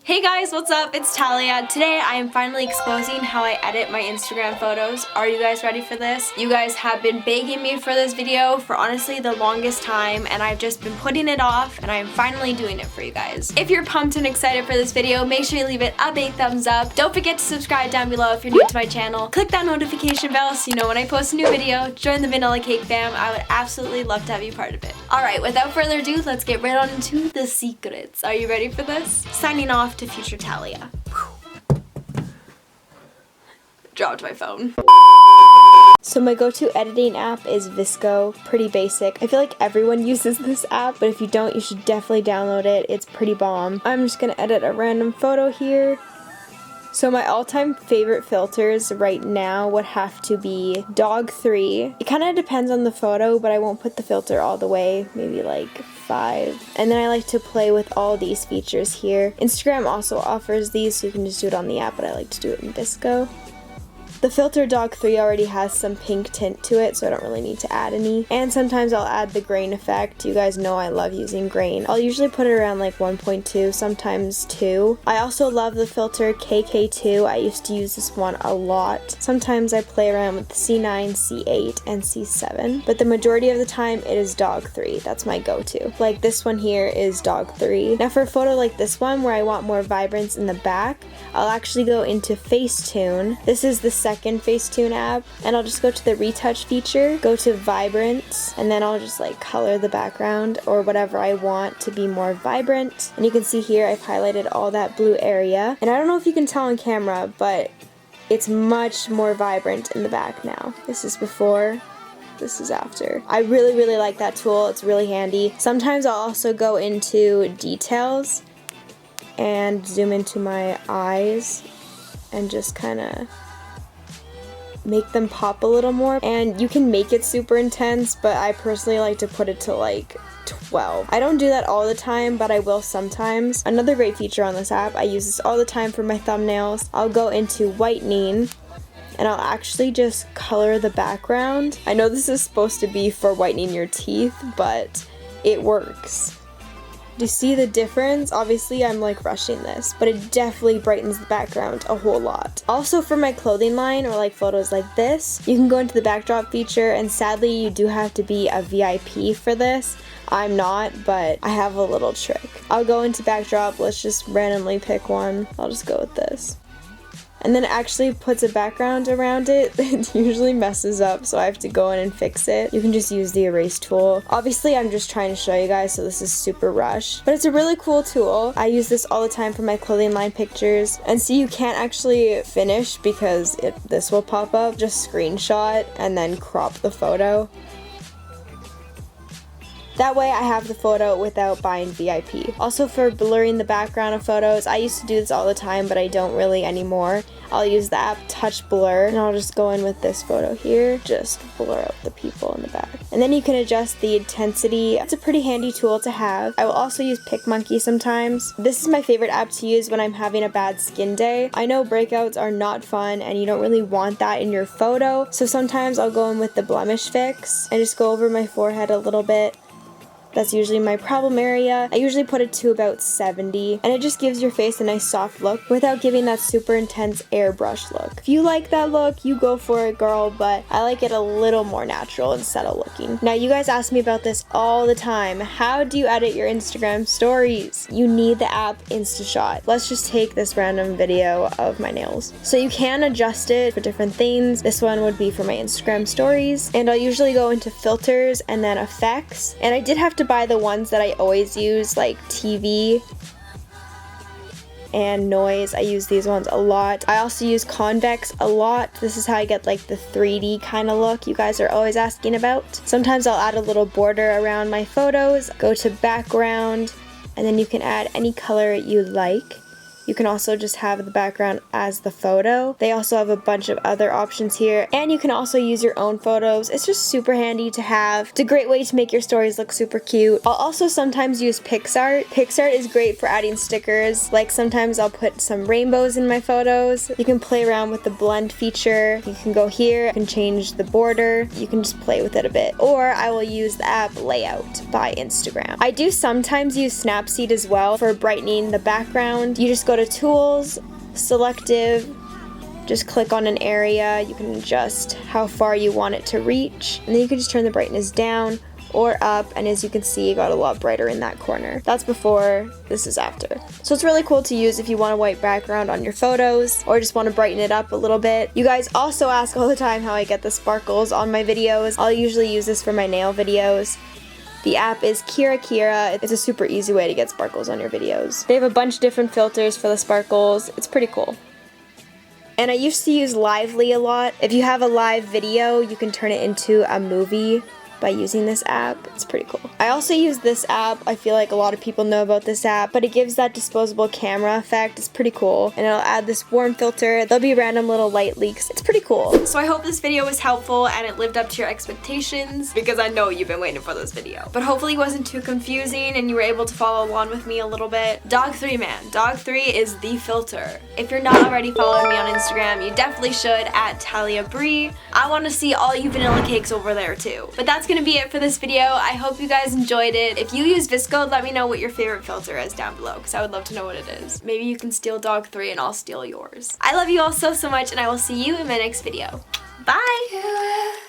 Hey guys, what's up? It's Thalia. Today I am finally exposing how I edit my Instagram photos. Are you guys ready for this? You guys have been begging me for this video for honestly the longest time, and I've just been putting it off, and I'm finally doing it for you guys. If you're pumped and excited for this video, make sure you leave it a big thumbs up. Don't forget to subscribe down below if you're new to my channel. Click that notification bell so you know when I post a new video. Join the Vanilla Cake fam. I would absolutely love to have you part of it. Alright, without further ado, let's get right on into the secrets. Are you ready for this? Signing off to future Thalia. Dropped my phone. So my go-to editing app is Vsco. Pretty basic. I feel like everyone uses this app, but if you don't, you should definitely download it. It's pretty bomb. I'm just gonna edit a random photo here. So my all-time favorite filters right now would have to be Dog 3. It kind of depends on the photo, but I won't put the filter all the way, maybe like 5. And then I like to play with all these features here. Instagram also offers these, so you can just do it on the app, but I like to do it in Vsco. The filter Dog 3 already has some pink tint to it, so I don't really need to add any. And sometimes I'll add the grain effect. You guys know I love using grain. I'll usually put it around like 1.2, sometimes 2. I also love the filter KK2. I used to use this one a lot. Sometimes I play around with C9, C8, and C7. But the majority of the time, it is Dog 3. That's my go-to. Like this one here is Dog 3. Now for a photo like this one, where I want more vibrance in the back, I'll actually go into Facetune. This is the second Facetune app, and I'll just go to the retouch feature, go to vibrance, and then I'll just like color the background or whatever I want to be more vibrant. And you can see here I've highlighted all that blue area, and I don't know if you can tell on camera, but it's much more vibrant in the back now. This is before, this is after. I really like that tool. It's really handy. Sometimes I'll also go into details and zoom into my eyes and just kind of make them pop a little more. And you can make it super intense, but I personally like to put it to like 12. I don't do that all the time, but I will sometimes. Another great feature on this app, I use this all the time for my thumbnails. I'll go into whitening and I'll actually just color the background. I know this is supposed to be for whitening your teeth, but it works. Do you see the difference? Obviously I'm like rushing this, but it definitely brightens the background a whole lot. Also for my clothing line or like photos like this, you can go into the backdrop feature, and sadly you do have to be a VIP for this. I'm not, but I have a little trick. I'll go into backdrop, let's just randomly pick one. I'll just go with this. And then it actually puts a background around it. It usually messes up, so I have to go in and fix it. You can just use the erase tool. Obviously, I'm just trying to show you guys, so this is super rushed. But it's a really cool tool. I use this all the time for my clothing line pictures. And see, you can't actually finish because this will pop up. Just screenshot and then crop the photo. That way I have the photo without buying VIP. Also for blurring the background of photos, I used to do this all the time, but I don't really anymore. I'll use the app Touch Blur, and I'll just go in with this photo here, just blur out the people in the back. And then you can adjust the intensity. It's a pretty handy tool to have. I will also use PicMonkey sometimes. This is my favorite app to use when I'm having a bad skin day. I know breakouts are not fun, and you don't really want that in your photo, so sometimes I'll go in with the blemish fix and just go over my forehead a little bit. That's usually my problem area. I usually put it to about 70, and it just gives your face a nice soft look without giving that super intense airbrush look. If you like that look, you go for it, girl, but I like it a little more natural and subtle looking. Now, you guys ask me about this all the time. How do you edit your Instagram stories? You need the app InstaShot. Let's just take this random video of my nails. So you can adjust it for different things. This one would be for my Instagram stories, and I'll usually go into filters and then effects, and I did have to buy the ones that I always use, like TV and noise. I use these ones a lot. I also use convex a lot. This is how I get like the 3D kind of look you guys are always asking about. Sometimes I'll add a little border around my photos, go to background, and then you can add any color you like. You can also just have the background as the photo. They also have a bunch of other options here, and you can also use your own photos. It's just super handy to have. It's a great way to make your stories look super cute. I'll also sometimes use PixArt. PixArt is great for adding stickers. Like sometimes I'll put some rainbows in my photos. You can play around with the blend feature. You can go here, you can change the border. You can just play with it a bit. Or I will use the app Layout by Instagram. I do sometimes use Snapseed as well for brightening the background. You just go to Tools, Selective, just click on an area. You can adjust how far you want it to reach, and then you can just turn the brightness down or up, and as you can see, it got a lot brighter in that corner. That's before, this is after. So it's really cool to use if you want a white background on your photos or just want to brighten it up a little bit. You guys also ask all the time how I get the sparkles on my videos. I'll usually use this for my nail videos. The app is Kira. It's a super easy way to get sparkles on your videos. They have a bunch of different filters for the sparkles. It's pretty cool. And I used to use Lively a lot. If you have a live video, you can turn it into a movie by using this app. It's pretty cool. I also use this app. I feel like a lot of people know about this app, but it gives that disposable camera effect. It's pretty cool. And it'll add this warm filter. There'll be random little light leaks. It's pretty cool. So I hope this video was helpful and it lived up to your expectations, because I know you've been waiting for this video. But hopefully it wasn't too confusing and you were able to follow along with me a little bit. Dog 3, man. Dog 3 is the filter. If you're not already following me on Instagram, you definitely should, at ThaliaBree. I want to see all you vanilla cakes over there too. But that's gonna be it for this video. I hope you guys enjoyed it. If you use Vsco, let me know what your favorite filter is down below, because I would love to know what it is. Maybe you can steal Dog 3 and I'll steal yours. I love you all so much, and I will see you in my next video. Bye!